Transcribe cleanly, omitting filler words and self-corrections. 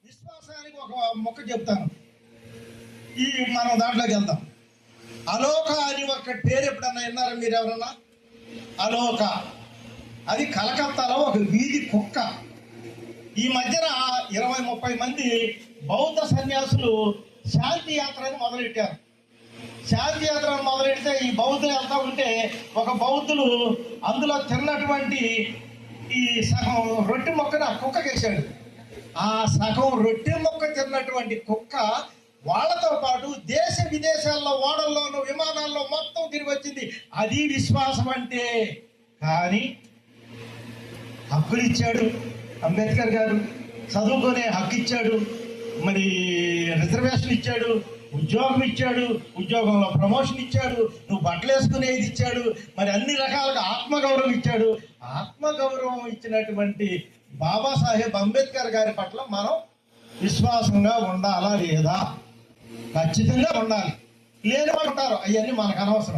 విశ్వాసానికి ఒక మొక్క చెప్తాను. మనం దాంట్లోకి వెళ్దాం. అలోక అని ఒక పేరు ఎప్పుడన్నా విన్నారా మీరు ఎవరన్నా? అలోక అది కలకత్తాలో ఒక వీధి కుక్క. ఈ మధ్యన 20-30 మంది బౌద్ధ సన్యాసులు శాంతి యాత్రని మొదలెట్టారు. శాంతి యాత్రను మొదలెడితే ఈ బౌద్ధులు వెళ్తా ఉంటే ఒక బౌద్ధులు అందులో తిన్నటువంటి ఈ సగం రొట్టె మొక్కను ఆ కుక్కకేసాడు. ఆ సగం రొట్టె మొక్క తిన్నటువంటి కుక్క వాళ్ళతో పాటు దేశ విదేశాల్లో, ఓడల్లోనూ, విమానాల్లో మొత్తం తిరిగి వచ్చింది. అది విశ్వాసం అంటే. కానీ హక్కులు ఇచ్చాడు అంబేద్కర్ గారు, చదువుకునే హక్కు ఇచ్చాడు, మరి రిజర్వేషన్ ఇచ్చాడు, ఉద్యోగం ఇచ్చాడు, ఉద్యోగంలో ప్రమోషన్ ఇచ్చాడు, నువ్వు బట్టలు వేసుకునేది ఇచ్చాడు, మరి అన్ని రకాలుగా ఆత్మగౌరవం ఇచ్చాడు. ఆత్మగౌరవం ఇచ్చినటువంటి బాబాసాహెబ్ అంబేద్కర్ గారి పట్ల మనం విశ్వాసంగా ఉండాలా లేదా? ఖచ్చితంగా ఉండాలి. లేని వాళ్ళు ఉంటారు, అవన్నీ మనకు అనవసరం.